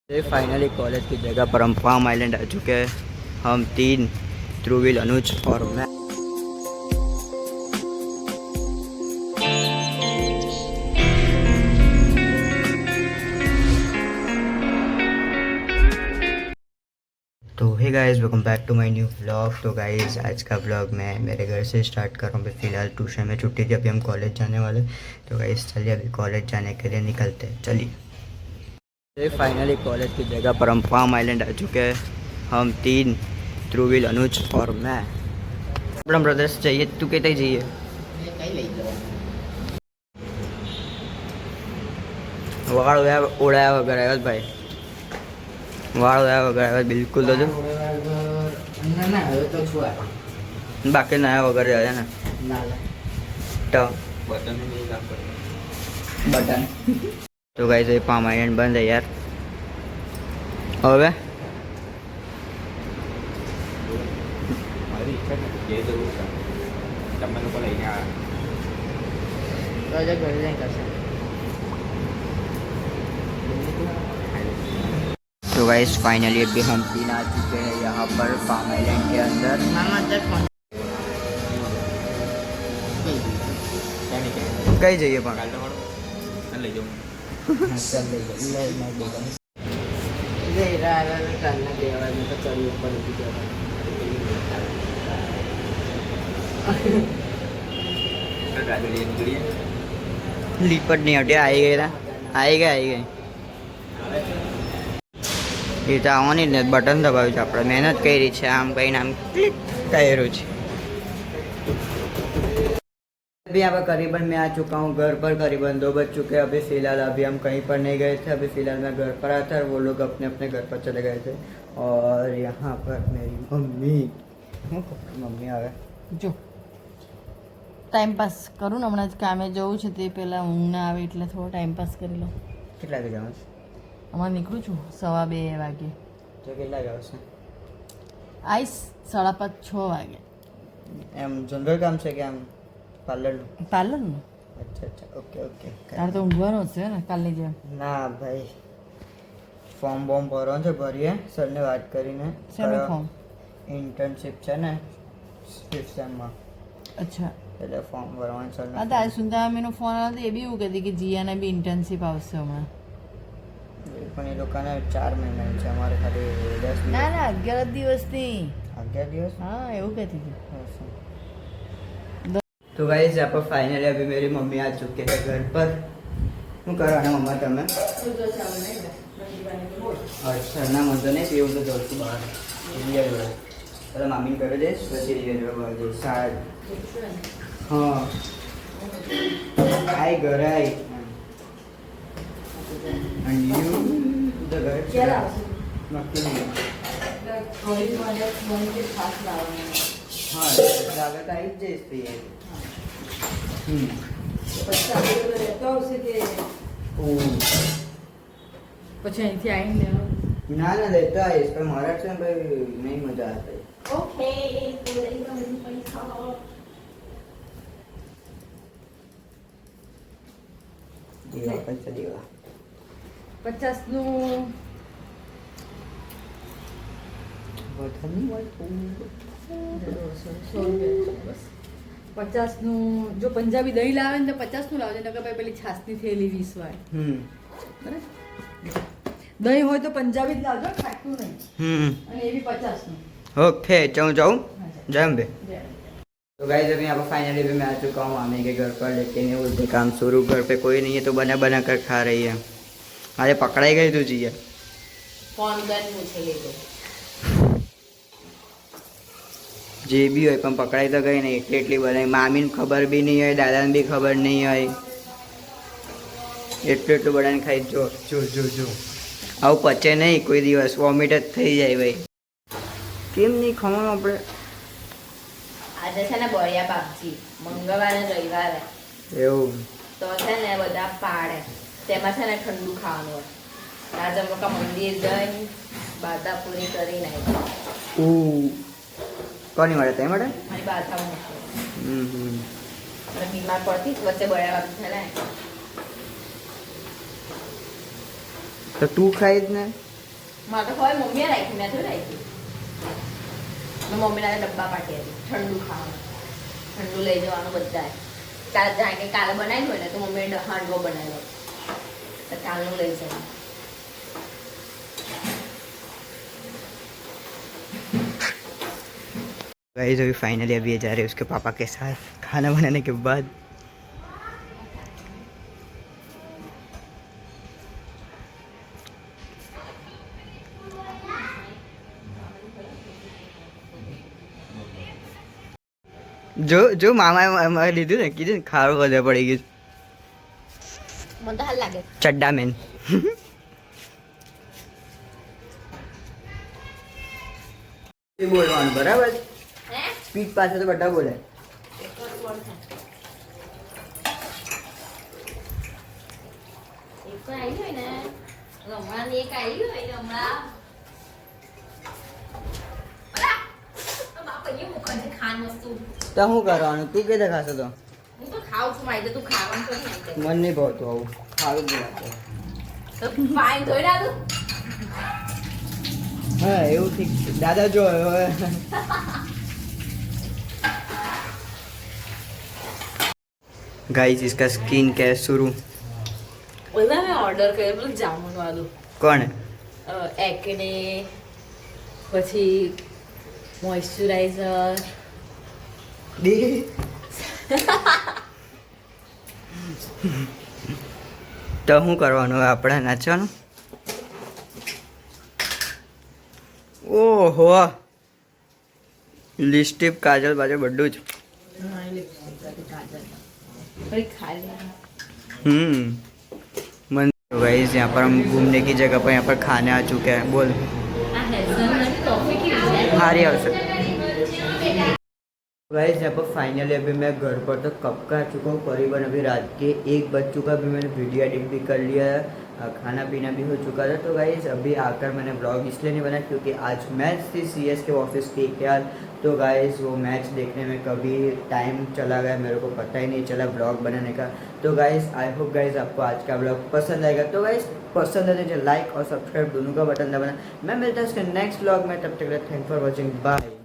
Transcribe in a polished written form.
Finally college की जगह पर हम फार्म आइलैंड आ चुके हैं। हम 3 ध्रुवील, अनुज और मैं। तो hey guys, welcome back to my new vlog. तो गाइस, आज का व्लॉग मैं मेरे घर से स्टार्ट कर रहा हूँ। फिलहाल ट्यूशन में छुट्टी थी, अभी हम कॉलेज जाने वाले। तो गाइस चलिए अभी कॉलेज जाने के लिए निकलते हैं, चलिए। फाइनली कॉलेज की जगह पर हम फार्म आइलैंड आ चुके हैं। हम 3 ध्रुवील, अनुज और मैं। अपना ब्रदर्स चाहिए, तू कहते ही चाहिए वाड़ उड़ाया वगैरह है भाई, वाड़ उड़ाया वगैरह बिल्कुल तो जो बाकी नया वगैरह है ना तो बटन। तो गाइस ये फार्म आइलैंड बंद है यार। હવે तो गाइस फाइनली अभी हम 3 आ चुके हैं यहाँ पर फार्म आइलैंड के अंदर। कहीं जाइए લીપટ નહીં હટે, આવી ગઈ આવી એ તો આવવાની જ ને, બટન દબાવ્યું છે આપણે, મહેનત કરી છે, આમ કહીને આમ ક્લિક કર્યું છે। अभी यहाँ पर करीबन मैं आ चुका हूँ घर पर। करीबन 2 बज चुके हैं अभी। फिलहाल अभी हम कहीं पर नहीं गए थे। अभी फिलहाल मैं घर पर आया था और वो लोग अपने अपने घर पर चले गए थे। और यहाँ पर मेरी मम्मी आ गए જો ટાઈમ પાસ કરું ને, હમણાં જ કામે જવું છે, તે પહેલાં ઊંઘ ના આવે એટલે થોડો ટાઈમ પાસ કરી લો। કેટલા વાગે જાઉં? હમણાં નીકળું છું 2:30 વાગે। તો કેટલા જાવ છે? આવીશ 5:30-6 વાગે। એમ જનરલ કામ છે કે આમ પાર્લરનું? અચ્છા અચ્છા, ઓકે ઓકે। તારે તો ઊંઘવાનું જ છે ને કાલની જેમ? ના ભાઈ, ફોર્મ બોર્મ ભરવાનું છે, ભરીએ સરને વાત કરીને। શેનું ફોર્મ? ઇન્ટર્નશિપ છે ને 5th સેમમાં, અચ્છા એટલે ફોર્મ ભરવાનું છે। હા, તો આજ સુંદા મમ્મીનો ફોન આવ્યો તો એ બી એવું કહેતી કે જીયાને બી ઇન્ટર્નશિપ આવશે હમણાં। પણ એ લોકોને 4 મહિનાની છે, અમારે ખાલી 10 ના ના 11 દિવસની। 11 દિવસ? હા, એવું કહેતી હતી। तो गाइस यहाँ पर फाइनली अभी मेरी मम्मी आ चुके हैं घर पर। શું કરવાના મમ્મા તમે? અચ્છા, ના મને તો નહીં પીવું, તો જઉં છું બહાર પેલા મામીને ઘરે જઈશ, પછી રિયલ જઈશ। હા, આઈ ઘરે આઈ and you the घर नक्की नहीं। हाँ, लागत आई જ જઈશ તો યાર। પછી અહીંથી આવીને ના ના લેતા આવીશ, પણ મારા છે ને ભાઈ નહીં મજા આવે। ઓકે દીવા પૈસા દીવા 50નું વધારે હોય 50નું જો પંજાબી દહીં લાવે ને તો 50નું લાવજો, નકર ભાઈ પેલી છાસની થેલી 20 વાળી। બરાબર, દહીં હોય તો પંજાબી જ લાવજો, ખાટું નહીં। અને એ બી 50નું। ओके, जाऊँ जम बे। तो गाइस अभी यहाँ पर फाइनली भी मैं आ चुका हूँ मामी के घर पर, लेकिन वो भी काम शुरू, घर पे कोई नहीं है तो बना बना कर खा रही है। अरे पकड़ाई गई तू जी फोन कर पूछे ले तो जे भी हो पण पकड़ाई तो गई नहीं, એટલી બનાવી। મામીને ખબર બી નહીં હોય, દાદાને બી ખબર નહીં હોય, એટલું બનાવીને ખાઈ। જો જો જો જો આવું પચે નહીં કોઈ દિવસ, વોમિટ જ થઈ જાય ભાઈ। કેમ નહીં ખાવાનું આપણે? આજે છે ને બળિયા બાપજી મંગળવારે રવિવારે એવું તો છે ને બધા પાડે, તેમાં છે ને ઠંડુ ખાવાનું હોય। આજે અમે લોકો મંદિર જઈને બાધા પૂરી કરીને આવી। કોની માટે? તે માટે મારી બાધા બીમાર પડતી વચ્ચે બળિયા બાપજી છે ને तो तू खाई ने મારે તો હોય મમ્મીએ રાખી મેં તો રાખી મમ્મીના ડબ્બા પાટી હતી ઠંડુ ખાવાનું ઠંડુ લઈ જવાનું બધા કાલે જાય કે કાલે બનાવ્યું હોય ને તો મમ્મીએ હાંડવો બનાવ્યો તો કાલનું લઈ જવાનું गाइस अभी फाइनली अभी ये जा रहे हैं उसके पापा के साथ खाना बनाने के बाद जो मामा લીધું ને કીધું ખારું વધારે પડી ગયું મને તો હાલ લાગે ચડ્ડા મેન બોલવાનું બરાબર સ્પીડ પાસે તો બધા બોલે તો શું કરવાનું તું કે ખાશો તો હું તો ખાઉં છું મારી તું ખાવાનું તો નહીં મન નહીં ભાવતું આવું ખાવું જ લાગે તો પાણી ધોઈ નાખું हाँ એવું ઠીક દાદા જો गाइस इसका स्किन केयर शुरू ઓલા મેં ઓર્ડર કર્યો પેલું જામુન વાળું कौन એકને પછી મોઇશ્ચરાઇઝર તો શું કરવાનું આપણે નાચવાનું ઓહો લિપસ્ટિક કાજલ બાજુ બધું જ मन गाइस यहाँ पर हम घूमने की जगह पर यहाँ पर खाने आ चुके हैं बोल हारी आवश्यक गाइस यहाँ पर फाइनली अभी मैं घर पर तो कब का आ चुका हूँ करीबन अभी रात के 1 बज चुका अभी मैंने वीडियो एडिट भी कर लिया है खाना पीना भी हो चुका था तो गाइस अभी आकर मैंने ब्लॉग इसलिए नहीं बनाया क्योंकि आज मैच थी CS के ऑफिस के यार तो गाइस वो मैच देखने में कभी टाइम चला गया मेरे को पता ही नहीं चला ब्लॉग बनाने का तो गाइस आई होप गाइस आपको आज का ब्लॉग पसंद आएगा तो गाइस पसंद है तो लाइक और सब्सक्राइब दोनों का बटन दबाना मैं मिलता हूँ उसके नेक्स्ट ब्लॉग में तब तक थैंक फॉर वॉचिंग बाय